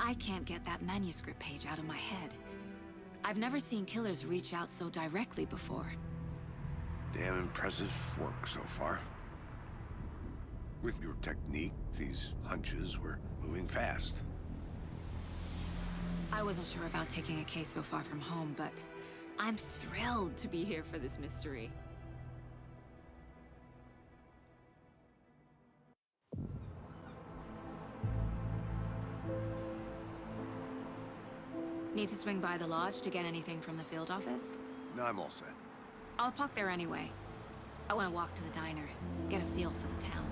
I can't get that manuscript page out of my head. I've never seen killers reach out so directly before. Damn impressive work so far. With your technique, these hunches were moving fast. I wasn't sure about taking a case so far from home, but I'm thrilled to be here for this mystery. Need to swing by the lodge to get anything from the field office? No, I'm all set. I'll park there anyway. I want to walk to the diner, get a feel for the town.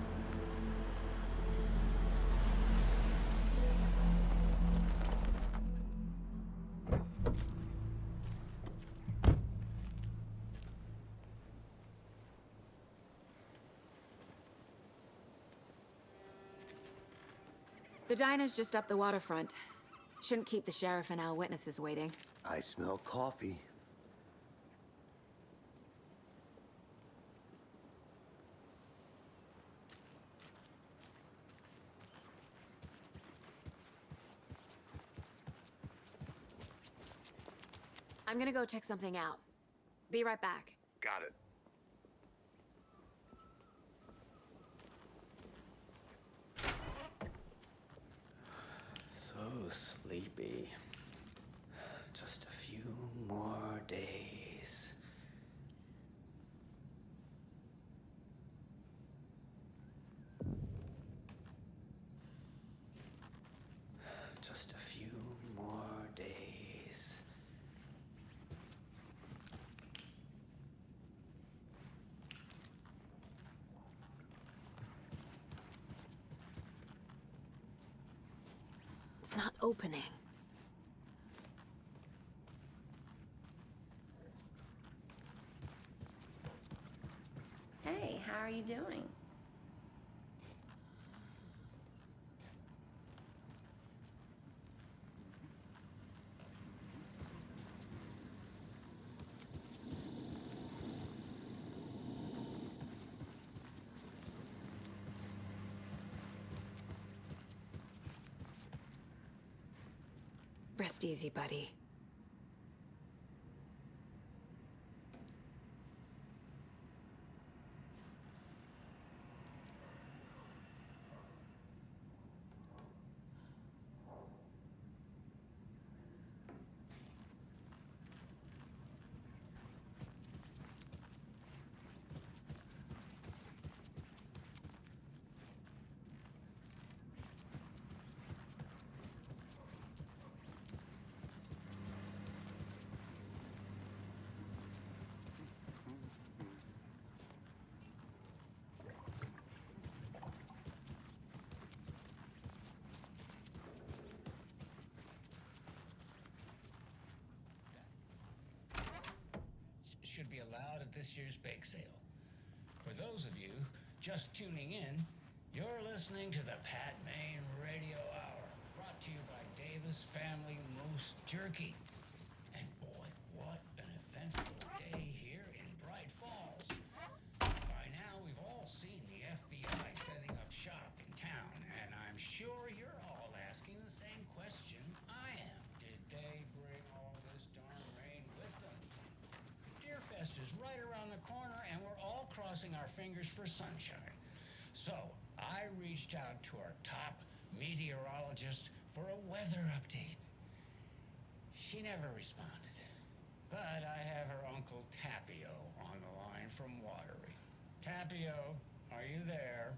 The diner's just up the waterfront. Shouldn't keep the sheriff and our witnesses waiting. I smell coffee. I'm gonna go check something out. Be right back. Got it. So sleepy. Just a few more days. Just a few more days. It's not opening. Hey, how are you doing? Rest easy, buddy. Should be allowed at this year's bake sale. For those of you just tuning in, you're listening to the Pat Maine Radio Hour, brought to you by Davis Family Moose Jerky. And boy, what an eventful day here in Bright Falls. By now, we've all seen the FBI setting up shop in town, and I'm sure you're all asking the same question I am. Did they bring all this darn rain with them? Deerfest is right around the corner, and we're all crossing our fingers for sunshine. So I reached out to our top meteorologist for a weather update. She never responded, but I have her Uncle Tapio on the line from Watery. Tapio, are you there?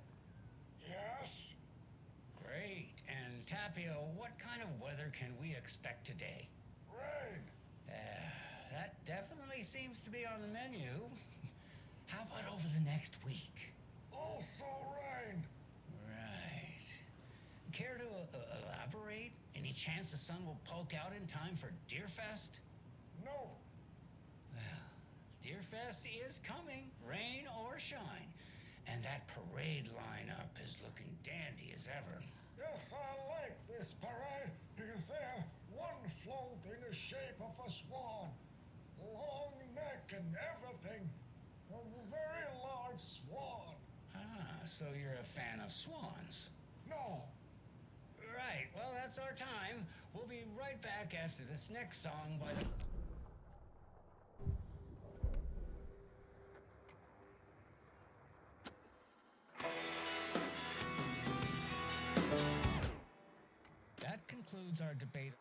Yes? Great. And Tapio, what kind of weather can we expect today? Rain. That definitely seems to be on the menu. How about over the next week? Also rain. Right. Care to elaborate? Any chance the sun will poke out in time for Deerfest? No. Well, Deerfest is coming, rain or shine. And that parade lineup is looking dandy as ever. Yes, I like this parade because they're one float in the shape of a swan. Long neck and everything. A very large swan. Ah, so you're a fan of swans. No. Right. right, well, that's our time. We'll be right back after this next song by the... That concludes our debate.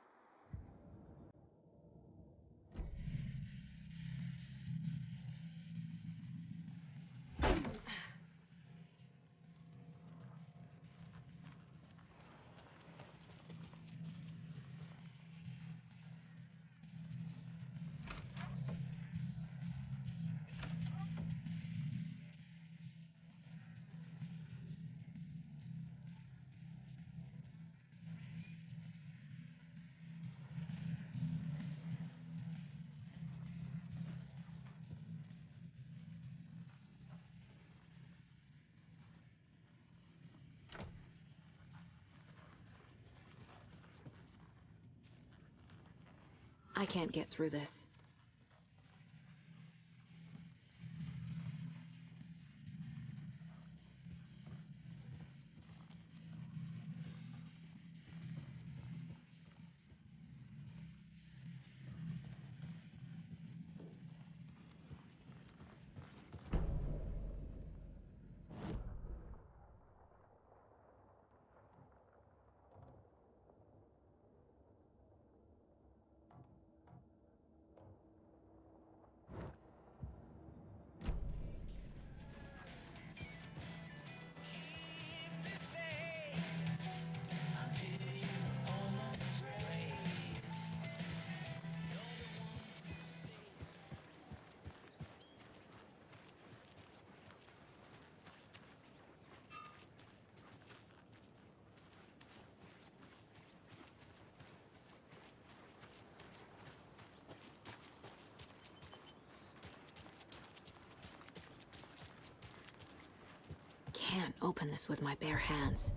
I can't get through this. Can't open this with my bare hands.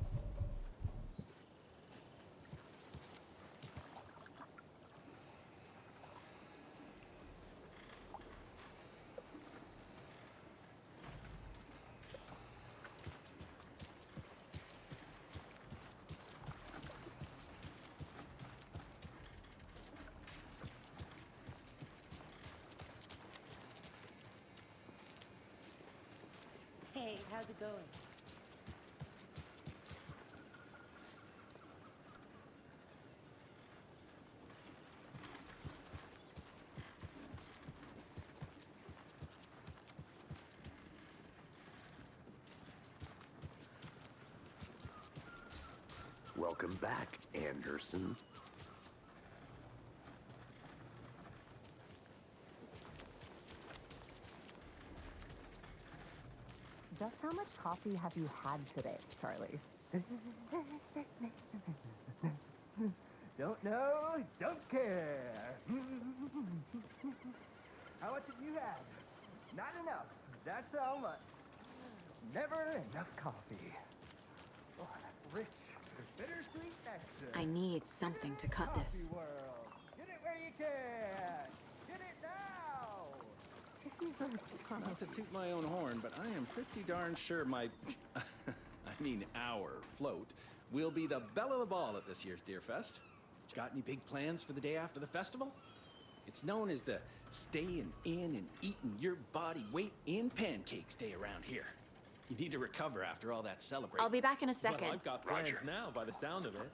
Hey, how's it going? Welcome back, Anderson. Just how much coffee have you had today, Charlie? Don't know, don't care. How much have you had? Not enough. That's how much. Never enough coffee. Oh, that rich, bittersweet nectar. I need something to cut this. Coffee world. Get it where you can. Get it now. Jesus Christ. Not to toot my own horn, but I am pretty darn sure my, I mean our float, will be the belle of the ball at this year's Deer Fest. Got any big plans for the day after the festival? It's known as the staying in and eating your body weight in pancakes day around here. You need to recover after all that celebrating. I'll be back in a second. Well, I've got plans now, by the sound of it.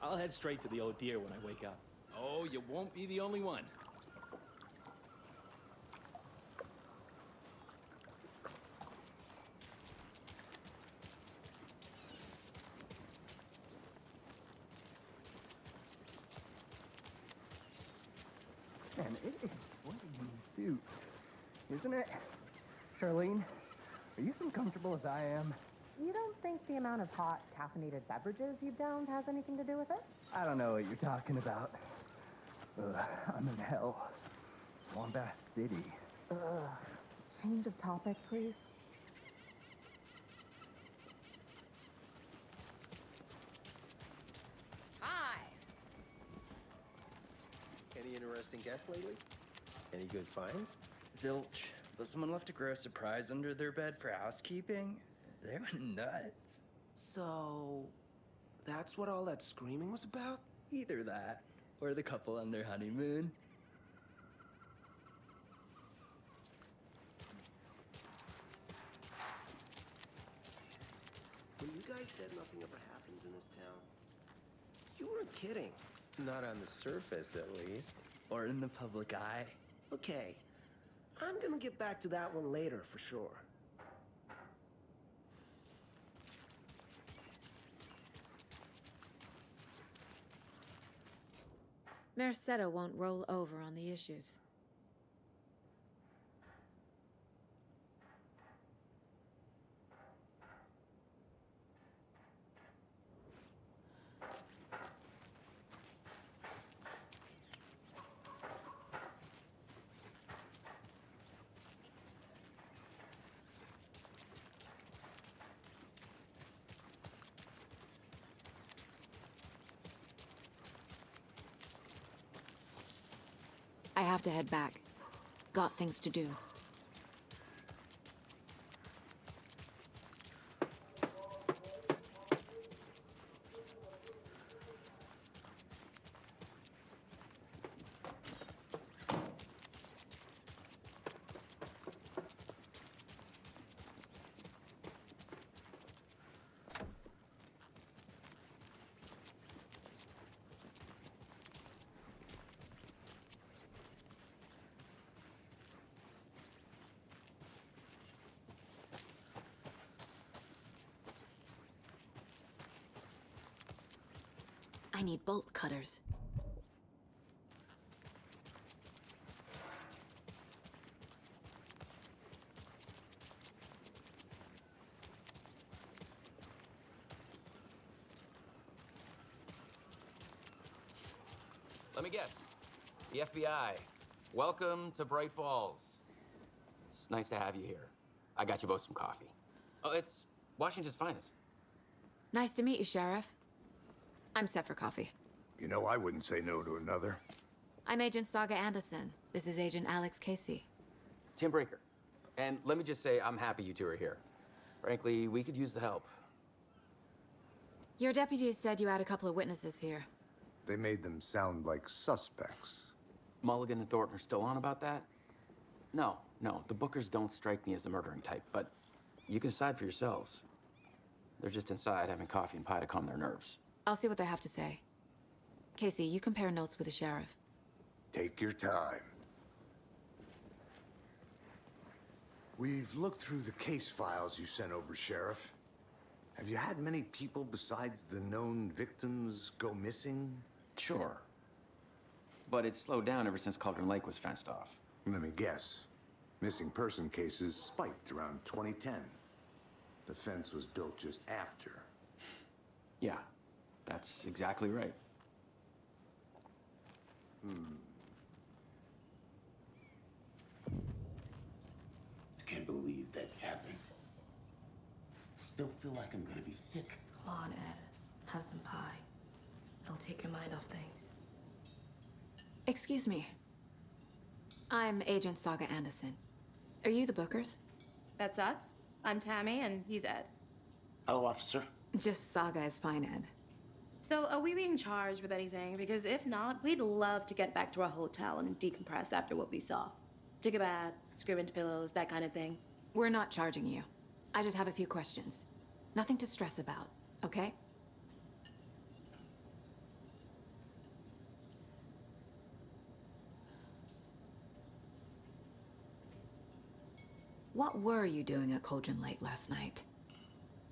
I'll head straight to the Old Deer when I wake up. Oh, you won't be the only one. Man, it is sweaty in these suits, isn't it? Charlene, are you as comfortable as I am? You don't think the amount of hot, caffeinated beverages you've downed has anything to do with it? I don't know what you're talking about. Ugh, I'm in hell. Swamp Ass City. Ugh. Change of topic, please. Hi. Any interesting guests lately? Any good finds? Zilch, but someone left a gross surprise under their bed for housekeeping? They were nuts. So, That's what all that screaming was about? Either that, or the couple on their honeymoon. When you guys said nothing ever happens in this town, you weren't kidding. Not on the surface, at least. Or in the public eye. Okay, I'm gonna get back to that one later for sure. Mercado won't roll over on the issues. I have to head back. Got things to do. I need bolt cutters. Let me guess. The FBI. Welcome to Bright Falls. It's nice to have you here. I got you both some coffee. Oh, it's Washington's finest. Nice to meet you, Sheriff. I'm set for coffee. You know, I wouldn't say no to another. I'm Agent Saga Anderson. This is Agent Alex Casey. Tim Breaker. And let me just say, I'm happy you two are here. Frankly, we could use the help. Your deputies said you had a couple of witnesses here. They made them sound like suspects. Mulligan and Thornton are still on about that? No, the Bookers don't strike me as the murdering type, but you can decide for yourselves. They're just inside having coffee and pie to calm their nerves. I'll see what they have to say. Casey, you compare notes with the sheriff. Take your time. We've looked through the case files you sent over, Sheriff. Have you had many people besides the known victims go missing? Sure. But it's slowed down ever since Cauldron Lake was fenced off. Let me guess. Missing person cases spiked around 2010. The fence was built just after. Yeah, that's exactly right. I can't believe that happened. Still feel like I'm gonna be sick. Come on, Ed. Have some pie. It'll take your mind off things. Excuse me. I'm Agent Saga Anderson. Are you the Bookers? That's us. I'm Tammy, and he's Ed. Hello, officer. Just Saga is fine, Ed. So, are we being charged with anything? Because if not, we'd love to get back to our hotel and decompress after what we saw. Take a bath, scream into pillows, that kind of thing. We're not charging you. I just have a few questions. Nothing to stress about, okay? What were you doing at Cauldron Lake last night?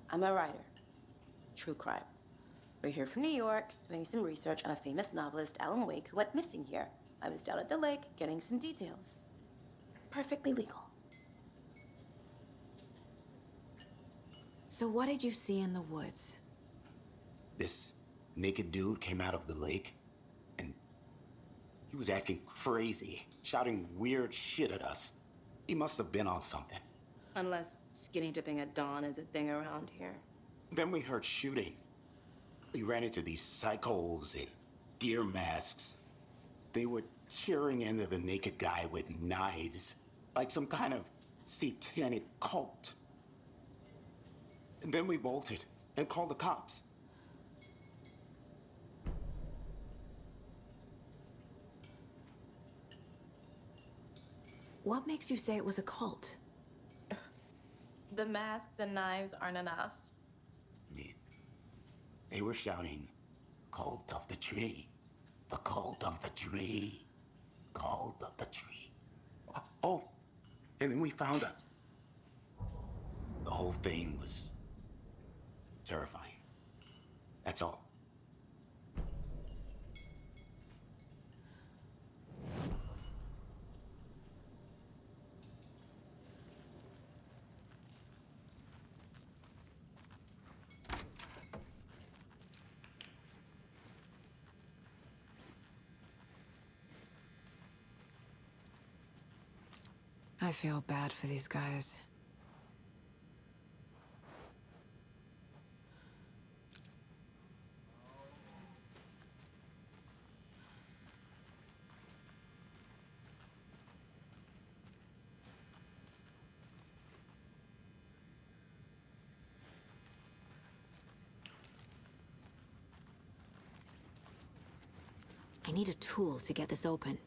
I'm a writer. True crime. We're here from New York, doing some research on a famous novelist, Alan Wake, who went missing here. I was down at the lake, getting some details. Perfectly legal. So what did you see in the woods? This naked dude came out of the lake, and he was acting crazy, shouting weird shit at us. He must have been on something. Unless skinny dipping at dawn is a thing around here. Then we heard shooting. We ran into these psychos in deer masks. They were tearing into the naked guy with knives, like some kind of satanic cult. And then we bolted and called the cops. What makes you say it was a cult? The masks and knives aren't enough. They were shouting, "Cult of the tree. The cult of the tree. Cult of the tree." Oh, and then we found out. The whole thing was terrifying. That's all. I feel bad for these guys. I need a tool to get this open.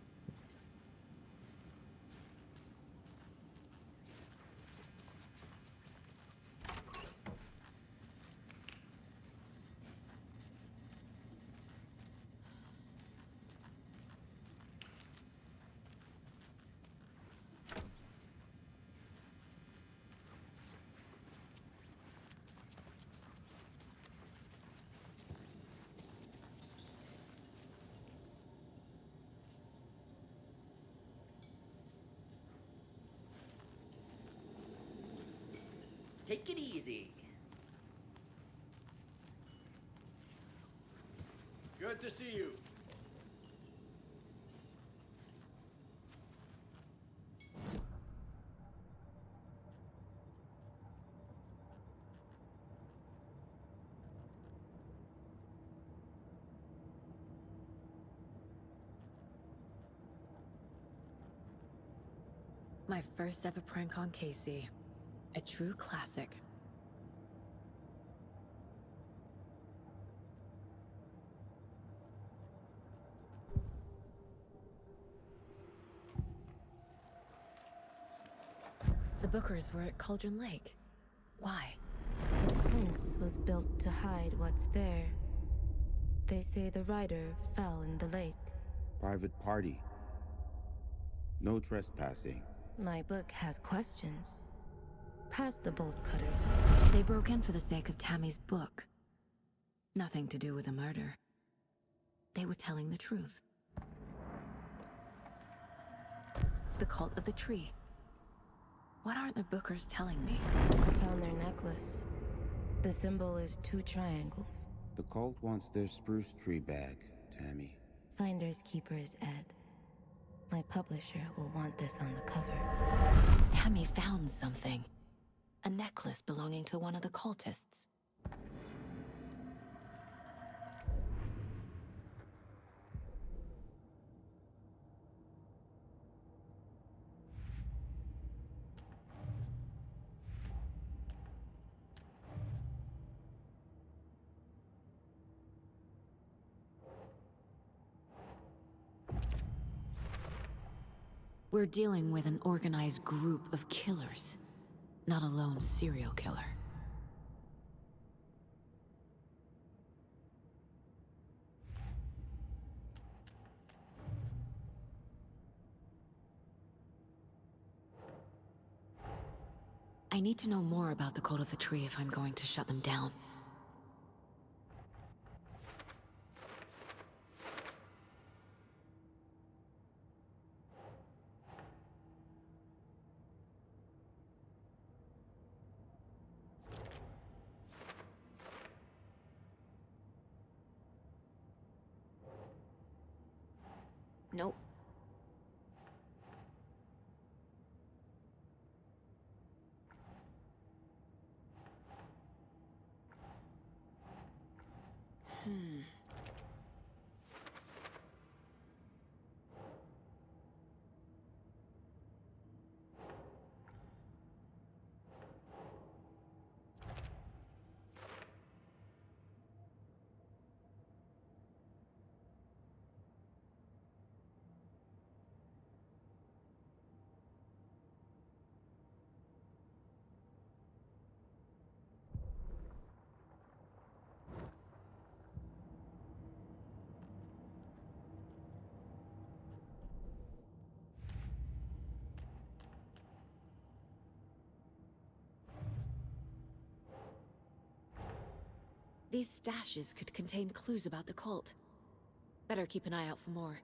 Take it easy. Good to see you. My first ever prank on Casey. A true classic. The Bookers were at Cauldron Lake. Why? The fence was built to hide what's there. They say the rider fell in the lake. Private party. No trespassing. My book has questions. Past the bolt cutters. They broke in for the sake of Tammy's book. Nothing to do with the murder. They were telling the truth. The cult of the tree. What aren't the Bookers telling me? I found their necklace. The symbol is 2 triangles. The cult wants their spruce tree bag, Tammy. Finders keepers, Ed. My publisher will want this on the cover. Tammy found something. A necklace belonging to one of the cultists. We're dealing with an organized group of killers. Not a lone serial killer. I need to know more about the Cult of the Tree if I'm going to shut them down. Nope. These stashes could contain clues about the cult. Better keep an eye out for more.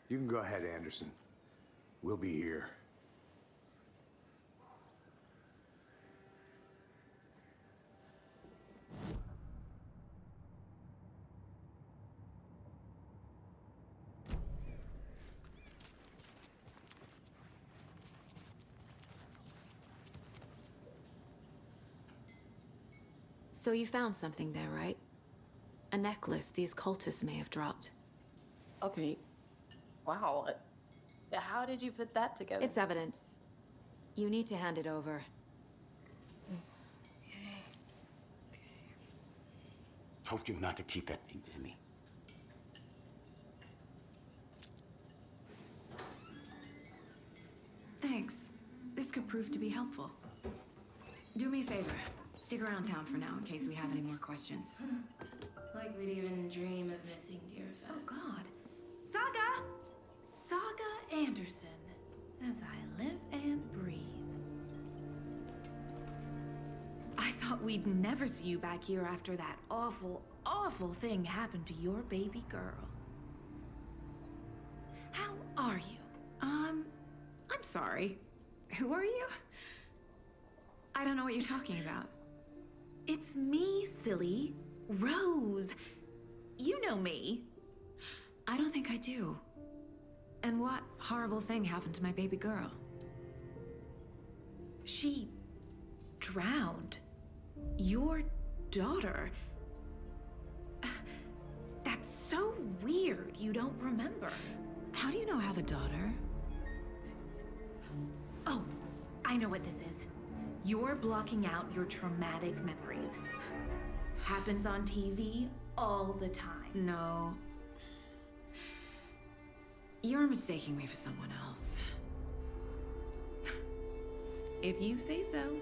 You can go ahead, Anderson. We'll be here. So you found something there, right? A necklace these cultists may have dropped. Okay. Wow. How did you put that together? It's evidence. You need to hand it over. Told you not to keep that thing, Tammy. Thanks. This could prove to be helpful. Do me a favor. Stick around town for now in case we have any more questions. Like we'd even dream of missing Deerfest. Oh, God. Saga! Saga Anderson. As I live and breathe. I thought we'd never see you back here after that awful, awful thing happened to your baby girl. How are you? I'm sorry. Who are you? I don't know what you're talking about. It's me, silly. Rose. You know me. I don't think I do. And what horrible thing happened to my baby girl? She drowned. Your daughter. That's so weird you don't remember. How do you know I have a daughter? Oh, I know what this is. You're blocking out your traumatic memories. Happens on TV all the time. No. You're mistaking me for someone else. If you say so.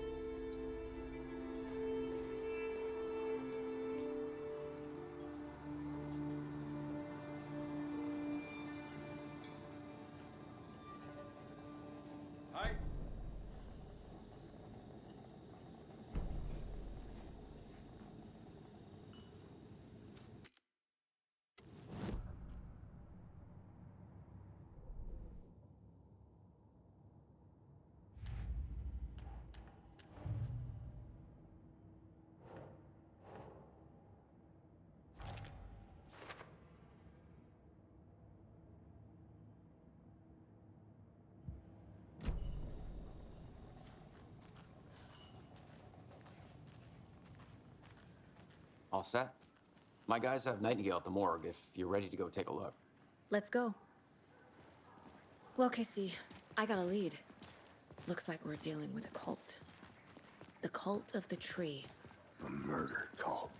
Hi. All set? My guys have Nightingale at the morgue if you're ready to go take a look. Let's go. Well, Casey, I got a lead. Looks like we're dealing with a cult. The cult of the tree. A murder cult.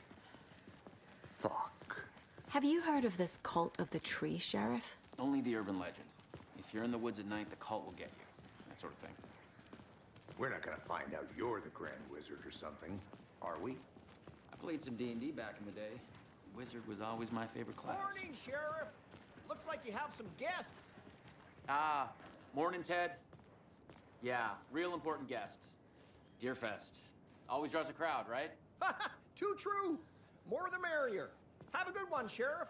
Fuck. Have you heard of this cult of the tree, Sheriff? Only the urban legend. If you're in the woods at night, the cult will get you. That sort of thing. We're not gonna find out you're the Grand Wizard or something, are we? I played some D&D back in the day. Wizard was always my favorite class. Morning, Sheriff. Looks like you have some guests. Ah, morning, Ted. Yeah, real important guests. Deerfest. Always draws a crowd, right? Too true. More the merrier. Have a good one, Sheriff.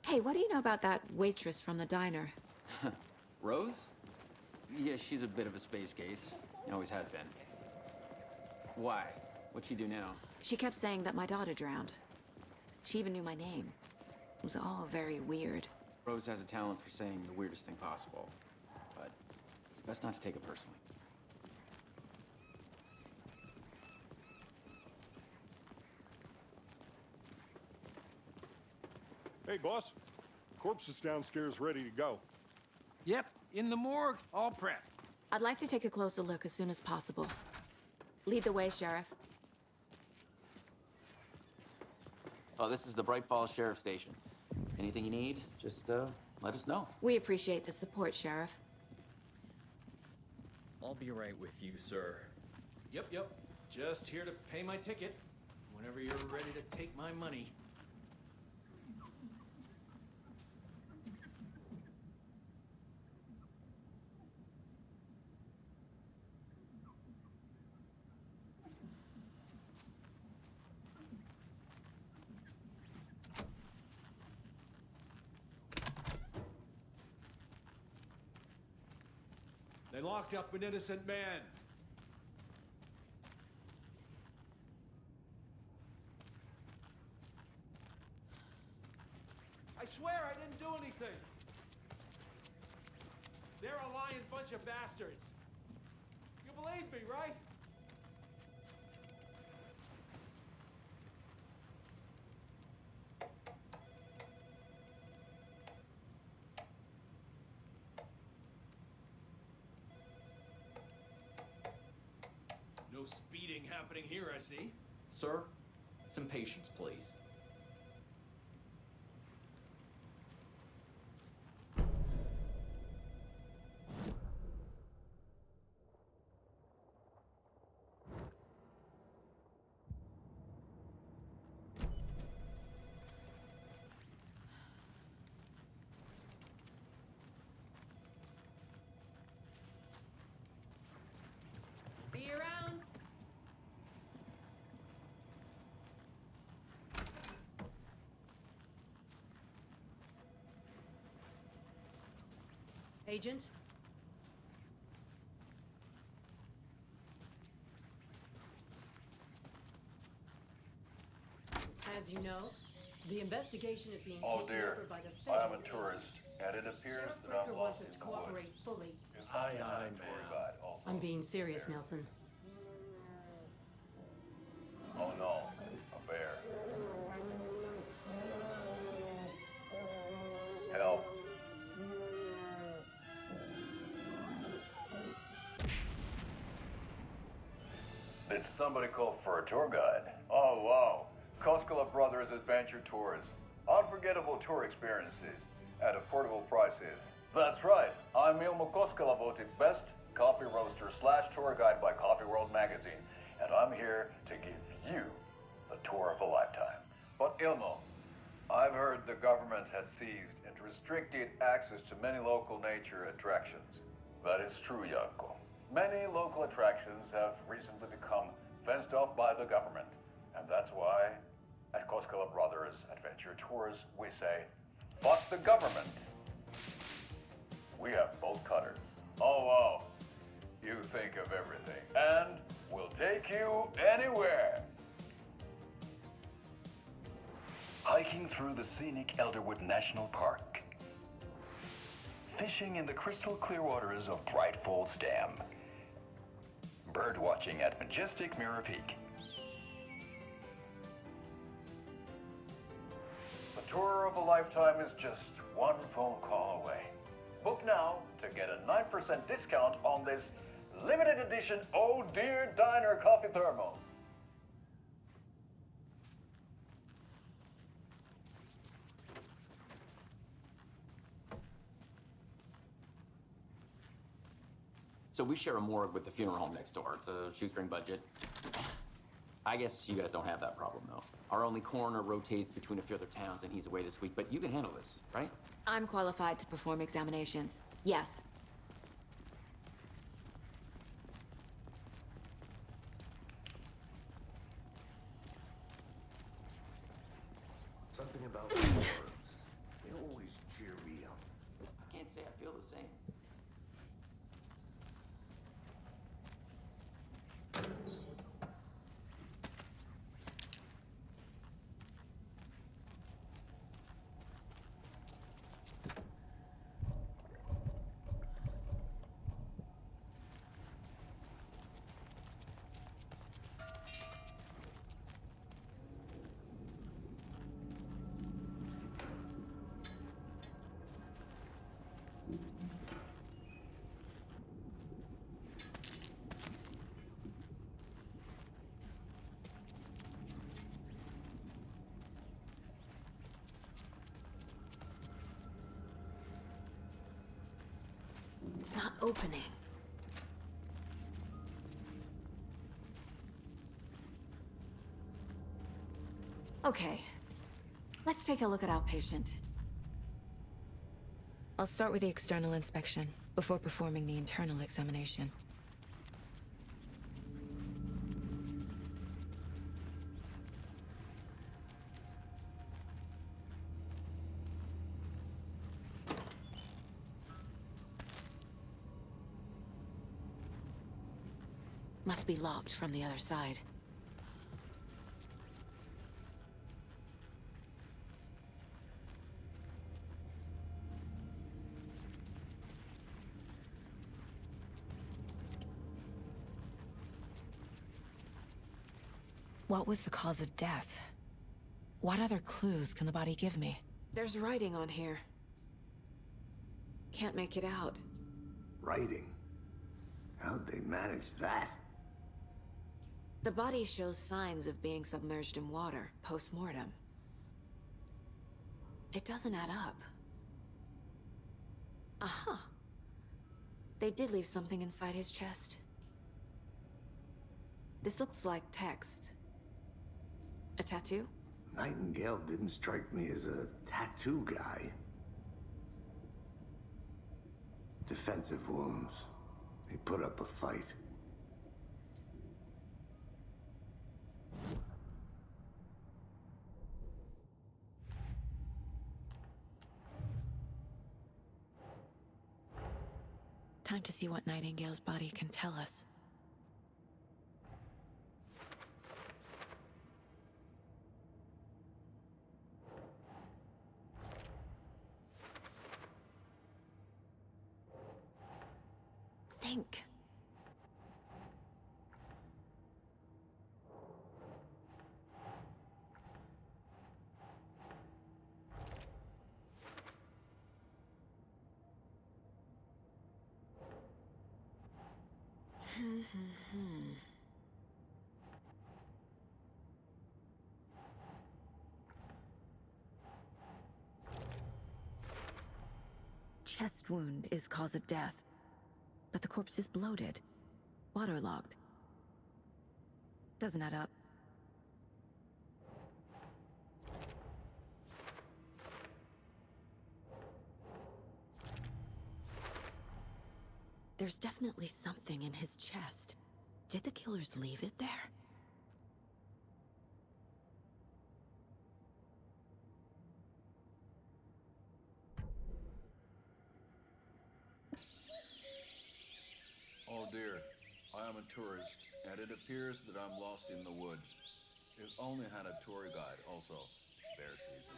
Hey, what do you know about that waitress from the diner? Rose? Yeah, she's a bit of a space case. Always has been. Why? What'd she do now? She kept saying that my daughter drowned. She even knew my name. It was all very weird. Rose has a talent for saying the weirdest thing possible. But it's best not to take it personally. Hey, boss. Corpse is downstairs ready to go. Yep, in the morgue, all prepped. I'd like to take a closer look as soon as possible. Lead the way, Sheriff. Oh, this is the Bright Falls Sheriff Station. Anything you need, just let us know. We appreciate the support, Sheriff. I'll be right with you, sir. Yep. Just here to pay my ticket. Whenever you're ready to take my money. They locked up an innocent man. I swear I didn't do anything. They're a lying bunch of bastards. You believe me, right? No speeding happening here, I see. Sir, some patience, please. See you around. Agent? As you know, the investigation is being Oh taken dear, over by the I federal am a tourist, and it appears Sheriff that I'm Breaker wants lost us in to the woods. cooperate fully. Aye, ma'am. I'm being serious, Nelson. Oh no, a bear. Help. Did somebody call for a tour guide? Oh wow, Koskela Brothers Adventure Tours. Unforgettable tour experiences at affordable prices. That's right, I'm Ilmo Koskela, voted best coffee roaster / tour guide by Coffee World magazine, and I'm here to give you the tour of a lifetime. But Ilmo, I've heard the government has seized and restricted access to many local nature attractions. That is true, Janko. Many local attractions have recently become fenced off by the government, and that's why at Koskela Brothers Adventure Tours we say, fuck the government. We have bolt cutters. Oh wow, you think of everything, and we'll take you anywhere. Hiking through the scenic Elderwood National Park. Fishing in the crystal clear waters of Bright Falls Dam. Bird watching at majestic Mirror Peak. The tour of a lifetime is just one phone call away. Book now to get a 9% discount on this limited edition Oh Dear Diner coffee thermos. So we share a morgue with the funeral home next door. It's a shoestring budget. I guess you guys don't have that problem, though. Our only coroner rotates between a few other towns, and he's away this week. But you can handle this, right? I'm qualified to perform examinations. Yes. Something about the morgues. They always cheer me up. I can't say I feel the same. It's not opening. Okay. Let's take a look at outpatient. I'll start with the external inspection before performing the internal examination. Must be locked from the other side. What was the cause of death? What other clues can the body give me? There's writing on here. Can't make it out. Writing? How'd they manage that? The body shows signs of being submerged in water, post-mortem. It doesn't add up. Aha. They did leave something inside his chest. This looks like text. A tattoo? Nightingale didn't strike me as a tattoo guy. Defensive wounds. He put up a fight. Time to see what Nightingale's body can tell us. Think. Chest wound is cause of death, but the corpse is bloated, waterlogged. Doesn't add up. There's definitely something in his chest. Did the killers leave it there? Oh dear, I am a tourist, and it appears that I'm lost in the woods. If only had a tour guide also. It's bear season.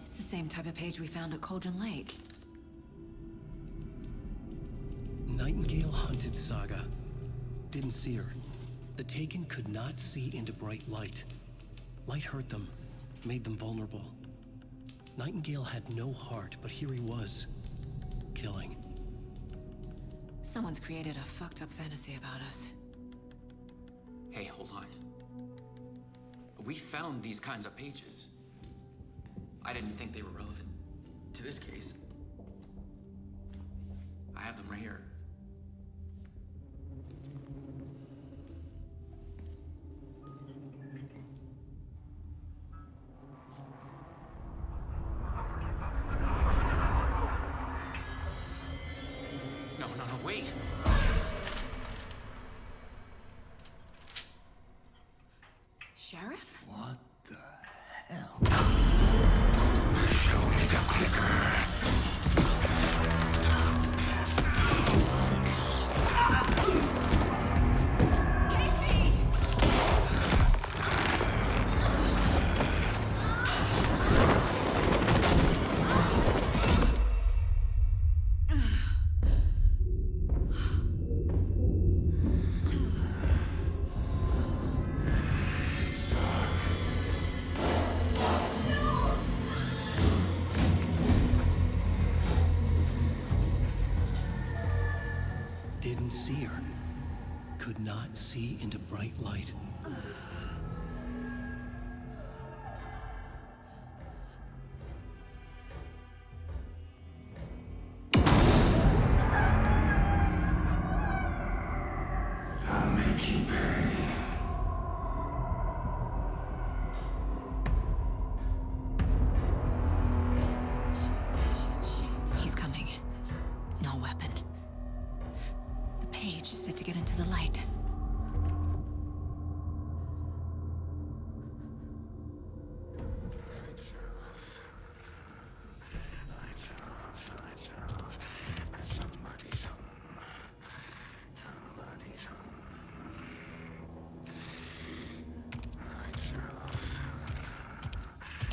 It's the same type of page we found at Cauldron Lake. Nightingale hunted Saga. Didn't see her. The Taken could not see into bright light. Light hurt them, made them vulnerable. Nightingale had no heart, but here he was, killing. Someone's created a fucked up fantasy about us. Hey, hold on. We found these kinds of pages. I didn't think they were relevant to this case. I have them right here. No, wait! Sheriff? What the hell? Show me the clicker. Didn't see her. Could not see into bright light. I'll make you pay. He's coming. No weapon. The page said to get into the light.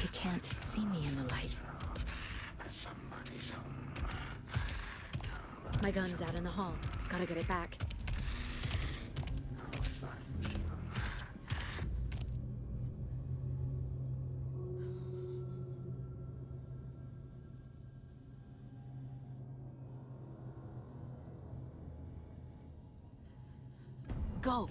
He can't see me in the light. My gun's out in the hall. Gotta get it back. Go!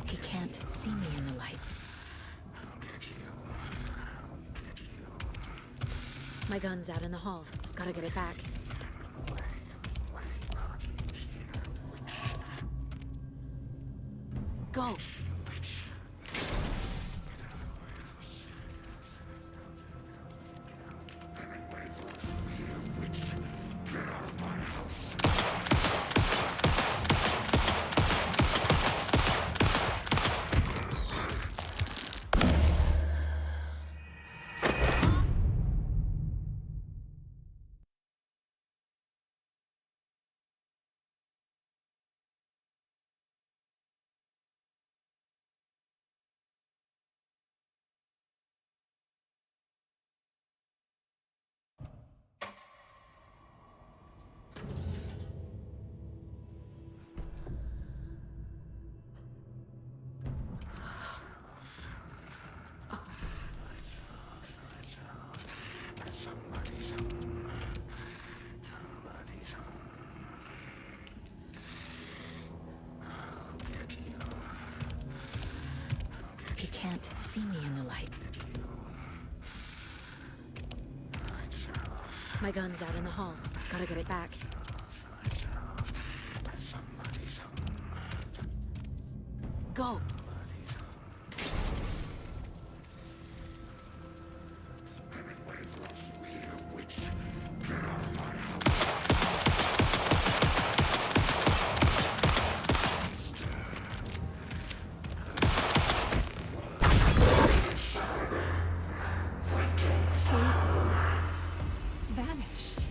He can't see me in the light. My gun's out in the hall. Gotta get it back. Go! He can't see me in the light. My gun's out in the hall. Gotta get it back. Go! Vanished.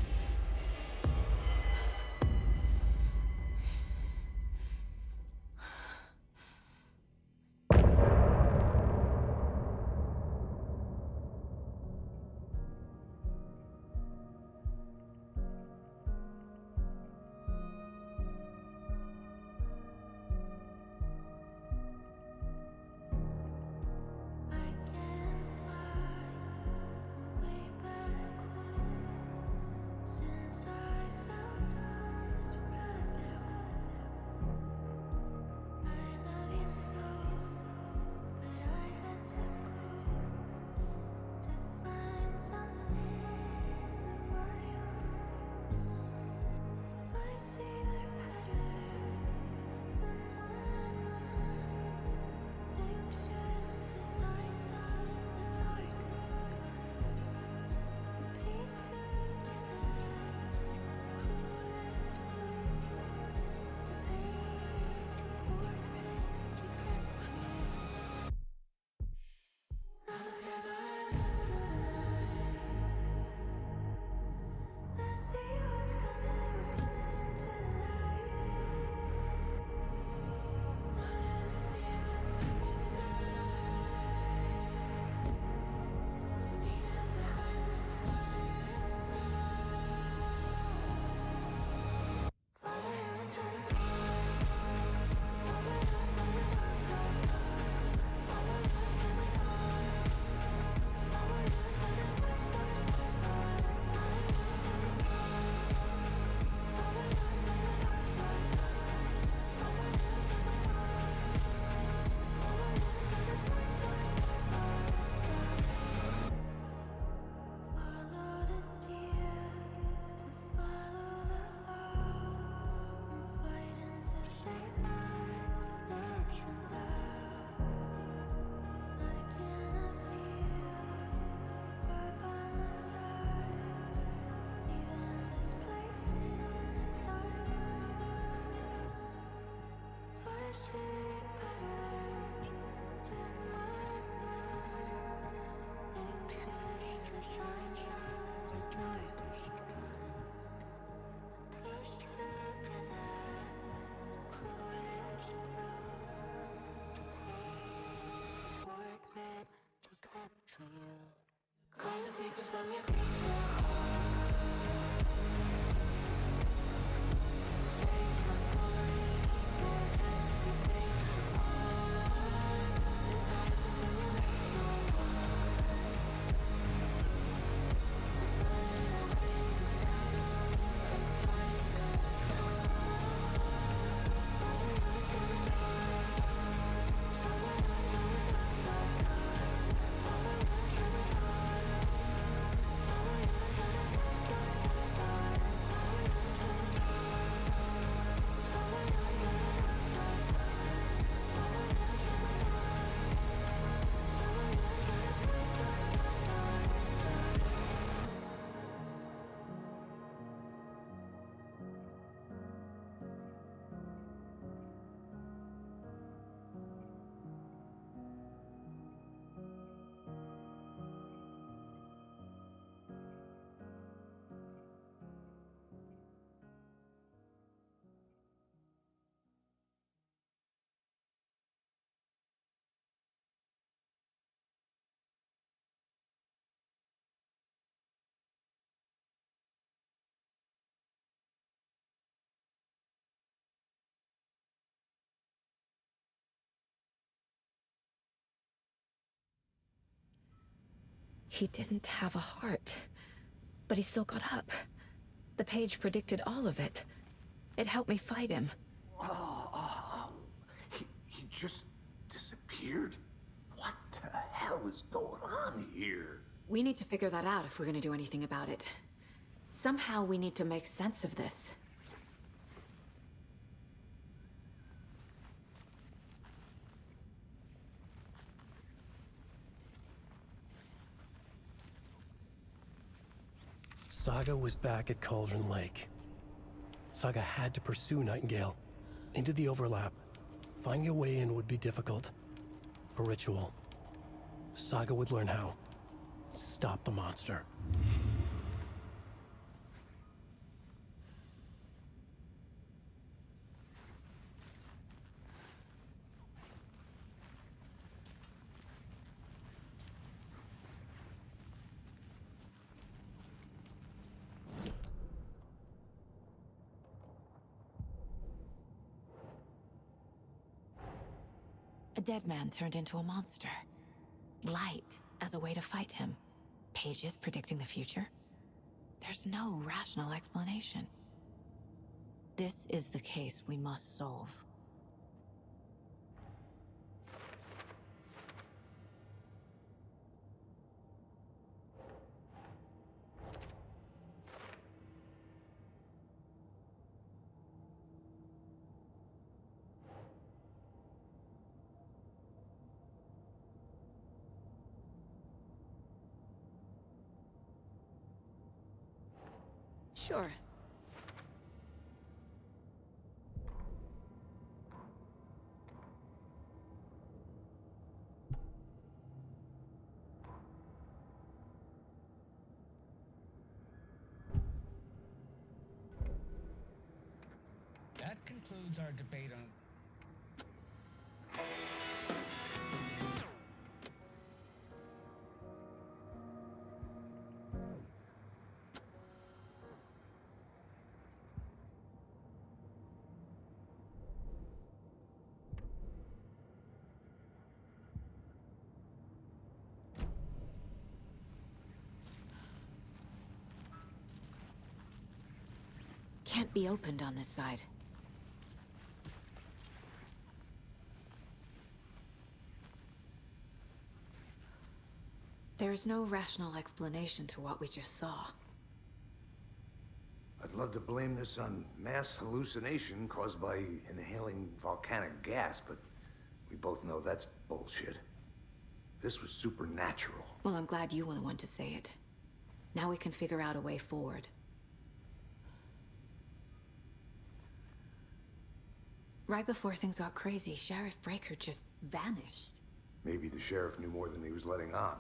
He didn't have a heart, but he still got up. The page predicted all of it. It helped me fight him. He just disappeared? What the hell is going on here? We need to figure that out if we're gonna do anything about it. Somehow we need to make sense of this. Saga was back at Cauldron Lake. Saga had to pursue Nightingale into the overlap. Finding a way in would be difficult. A ritual. Saga would learn how. Stop the monster. A dead man turned into a monster. Light as a way to fight him. Pages predicting the future. There's no rational explanation. This is the case we must solve. Sure. concludes our debate on. Can't be opened on this side. There's no rational explanation to what we just saw. I'd love to blame this on mass hallucination caused by inhaling volcanic gas, but we both know that's bullshit. This was supernatural. Well, I'm glad you were the one to say it. Now we can figure out a way forward. Right before things got crazy, Sheriff Breaker just vanished. Maybe the sheriff knew more than he was letting on.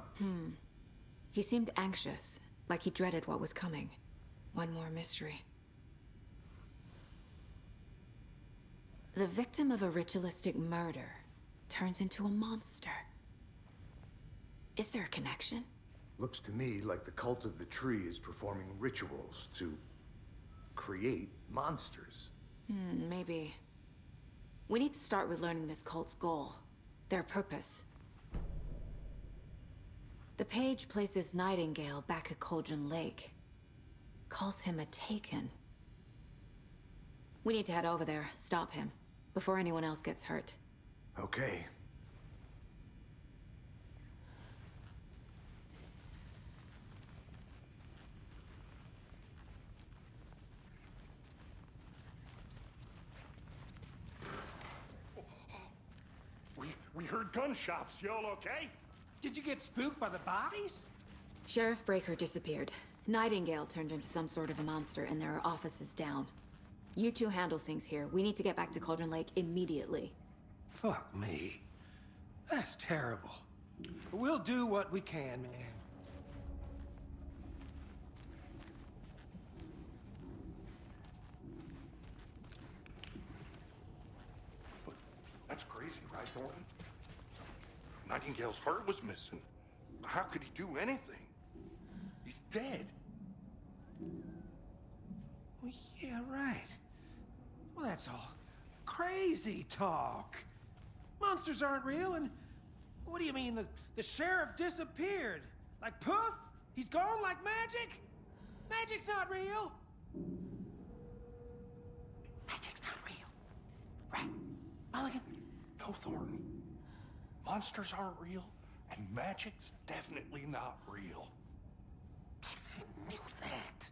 He seemed anxious, like he dreaded what was coming. One more mystery. The victim of a ritualistic murder turns into a monster. Is there a connection? Looks to me like the cult of the tree is performing rituals to create monsters. Maybe. We need to start with learning this cult's goal, their purpose. The page places Nightingale back at Cauldron Lake. Calls him a Taken. We need to head over there, stop him, before anyone else gets hurt. Okay. We heard gunshots. Y'all okay? Did you get spooked by the bodies? Sheriff Breaker disappeared. Nightingale turned into some sort of a monster, and there are offices down. You two handle things here. We need to get back to Cauldron Lake immediately. Fuck me. That's terrible. We'll do what we can, man. That's crazy, right, Thornton? Nightingale's heart was missing. How could he do anything? He's dead. Well, yeah, right. Well, that's all crazy talk. Monsters aren't real, and what do you mean the sheriff disappeared? Like poof? He's gone like magic? Magic's not real. Magic's not real. Right, Mulligan? No, Thornton. Monsters aren't real, and magic's definitely not real. I knew that.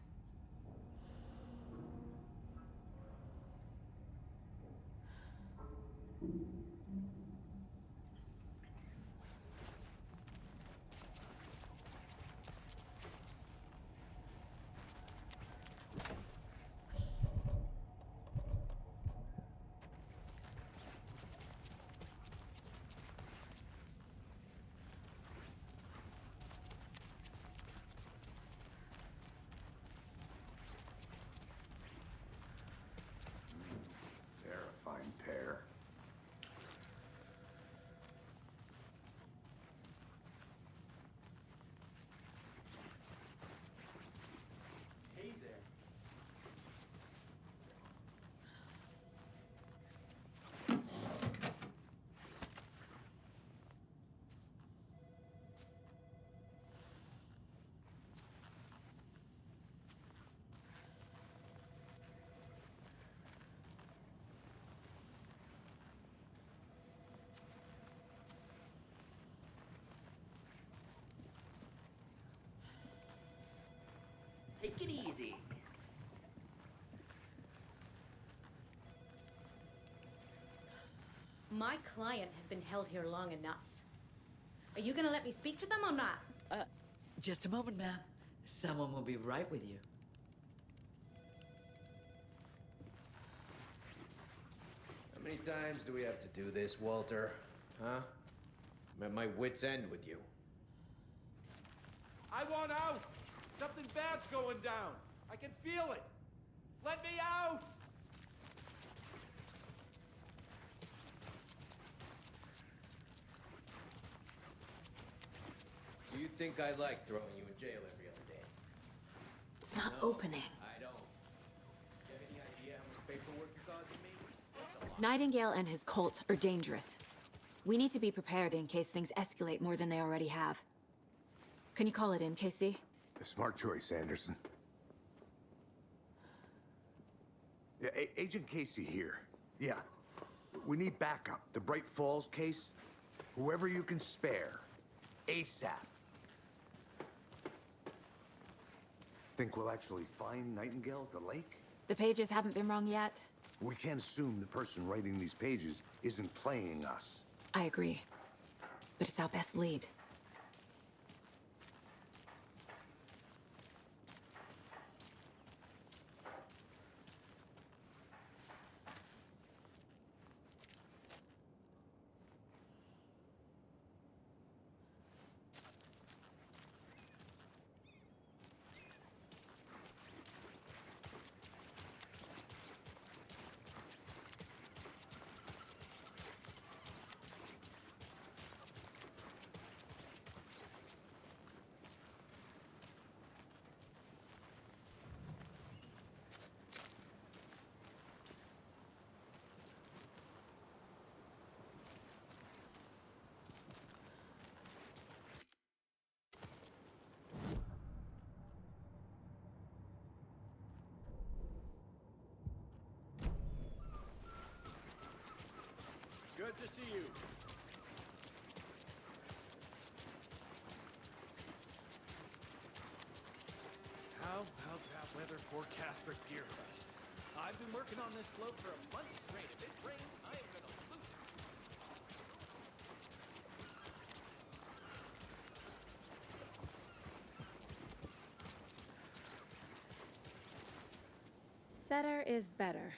Terrifying pair. Hey there. Take it easy. My client has been held here long enough. Are you gonna let me speak to them or not? Just a moment, ma'am. Someone will be right with you. How many times do we have to do this, Walter? Huh? I'm at my wit's end with you. I want out! Something bad's going down. I can feel it. Let me out! think I like throwing you in jail every other day? It's not No, opening. I don't. You have any idea how much paperwork you're causing me? It's a lot. Nightingale and his cult are dangerous. We need to be prepared in case things escalate more than they already have. Can you call it in, KC? A smart choice, Anderson. Yeah, Agent Casey here. Yeah. We need backup. The Bright Falls case. Whoever you can spare. ASAP. Think we'll actually find Nightingale at the lake? The pages haven't been wrong yet. We can't assume the person writing these pages isn't playing us. I agree. But it's our best lead. Good to see you. How about that weather forecast for Deerfest? I've been working on this float for a month straight. If it rains, I am gonna lose it. Setter is better.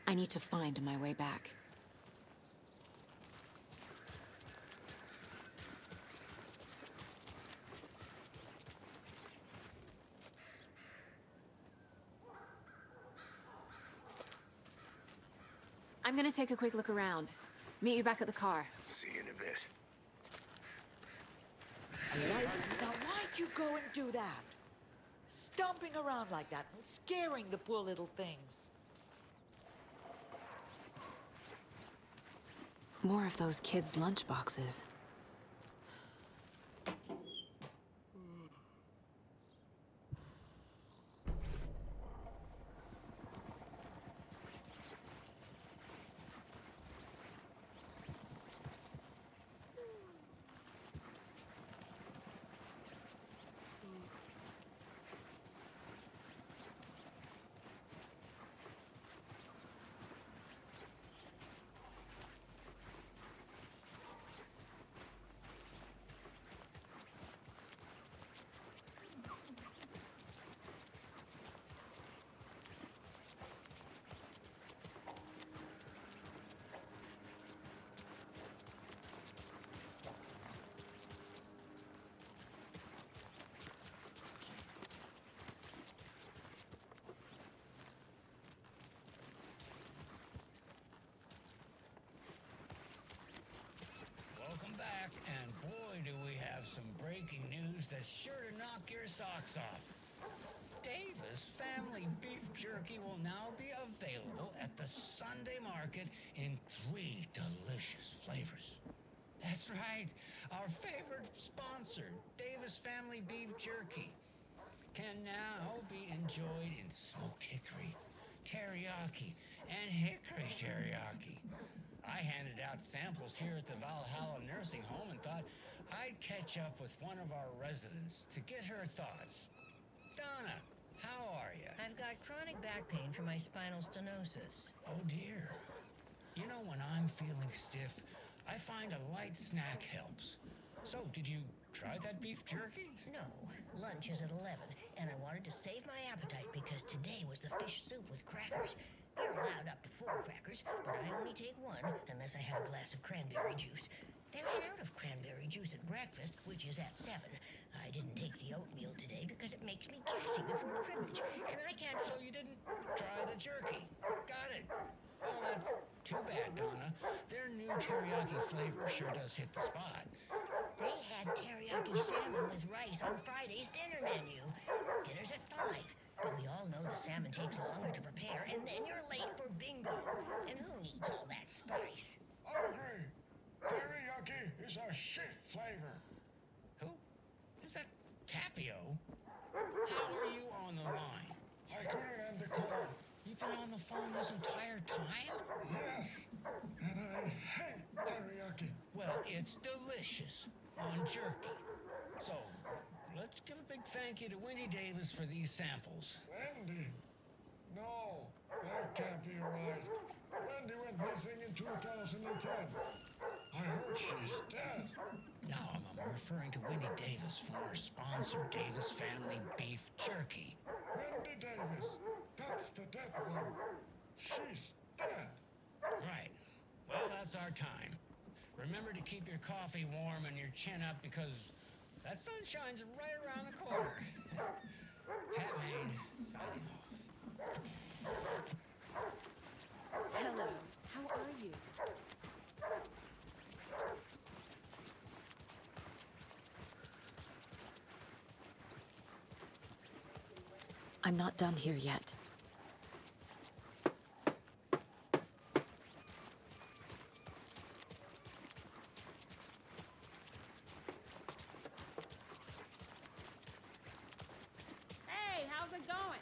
I need to find my way back. I'm gonna take a quick look around. Meet you back at the car. See you in a bit. Now, why'd you go and do that? Stomping around like that and scaring the poor little things. More of those kids' lunchboxes. Welcome back, and boy, do we have some breaking news that's sure to knock your socks off. Davis Family Beef Jerky will now be available at the Sunday market in 3 delicious flavors. That's right, our favorite sponsor, Davis Family Beef Jerky, can now be enjoyed in smoked hickory, teriyaki, and hickory teriyaki. I handed out samples here at the Valhalla Nursing Home and thought I'd catch up with one of our residents to get her thoughts. Donna, how are you? I've got chronic back pain from my spinal stenosis. Oh dear. You know, when I'm feeling stiff, I find a light snack helps. So, did you try that beef jerky? No, lunch is at 11, and I wanted to save my appetite because today was the fish soup with crackers. You're allowed up to 4 crackers, but I only take 1 unless I have a glass of cranberry juice. They ran out of cranberry juice at breakfast, which is at 7. I didn't take the oatmeal today because it makes me gassy with privilege, and I can't. So you didn't try the jerky. Got it. Well, that's too bad, Donna. Their new teriyaki flavor sure does hit the spot. They had teriyaki salmon with rice on Friday's dinner menu. Dinner's at 5. But we all know the salmon takes longer to prepare, and then you're late for bingo. And who needs all that spice? I agree. Teriyaki is a shit flavor. Who? Is that Tapio? How are you on the line? I couldn't end the call. You've been on the phone this entire time? Yes, and I hate teriyaki. Well, it's delicious on jerky. So, let's give a big thank you to Wendy Davis for these samples. Wendy? No, that can't be right. Wendy went missing in 2010. I heard she's dead. No, I'm referring to Wendy Davis from our sponsor, Davis Family Beef Jerky. Wendy Davis. That's the dead one. She's dead. Right. Well, that's our time. Remember to keep your coffee warm and your chin up because that sun shines right around the corner. Pat Maine, signing off. Hello, how are you? I'm not done here yet. Hey, how's it going?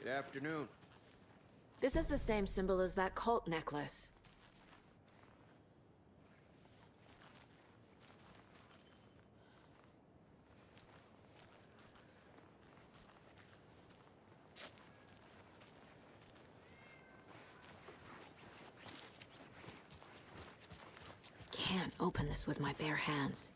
Good afternoon. This is the same symbol as that cult necklace. Can't open this with my bare hands.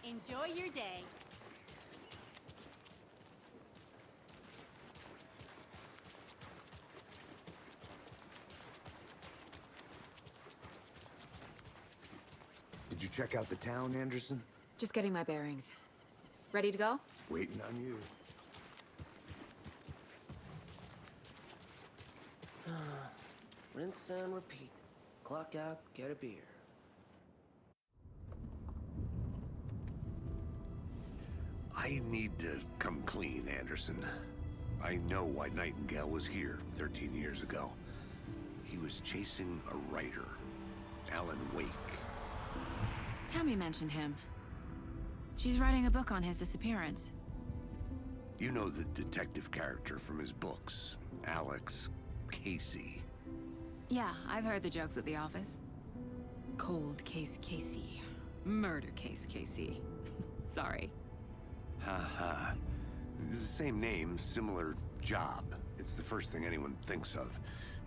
Enjoy your day. Did you check out the town, Anderson? Just getting my bearings. Ready to go? Waiting on you. Rinse and repeat. Clock out, get a beer. I need to come clean, Anderson. I know why Nightingale was here 13 years ago. He was chasing a writer, Alan Wake. Tammy mentioned him. She's writing a book on his disappearance. You know the detective character from his books, Alex Casey. Yeah, I've heard the jokes at the office. Cold case Casey. Murder case Casey. Sorry. Ha. It's the same name, similar job. It's the first thing anyone thinks of.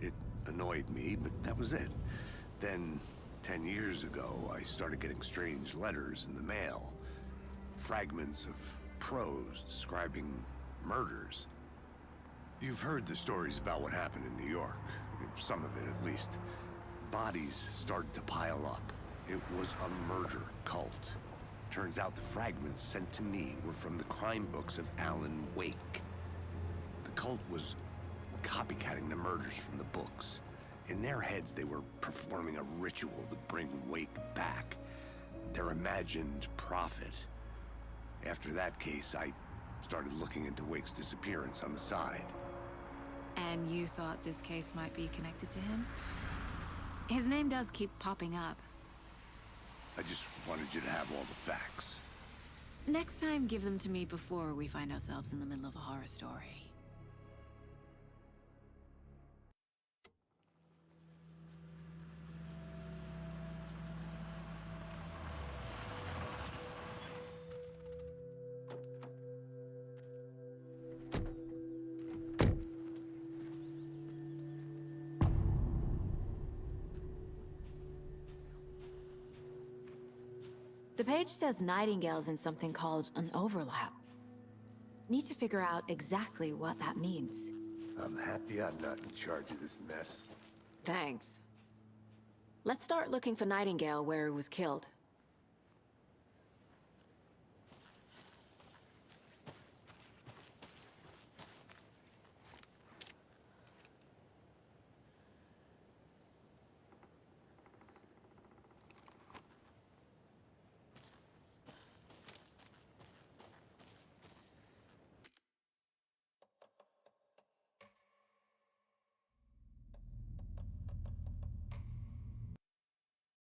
It annoyed me, but that was it. Then, 10 years ago, I started getting strange letters in the mail. Fragments of prose describing murders. You've heard the stories about what happened in New York. Some of it, at least. Bodies started to pile up. It was a murder cult. Turns out the fragments sent to me were from the crime books of Alan Wake. The cult was copycatting the murders from the books. In their heads, they were performing a ritual to bring Wake back. Their imagined prophet. After that case, I started looking into Wake's disappearance on the side. And you thought this case might be connected to him? His name does keep popping up. I just wanted you to have all the facts. Next time, give them to me before we find ourselves in the middle of a horror story. The page says Nightingale's in something called an overlap. Need to figure out exactly what that means. I'm happy I'm not in charge of this mess. Thanks. Let's start looking for Nightingale where he was killed.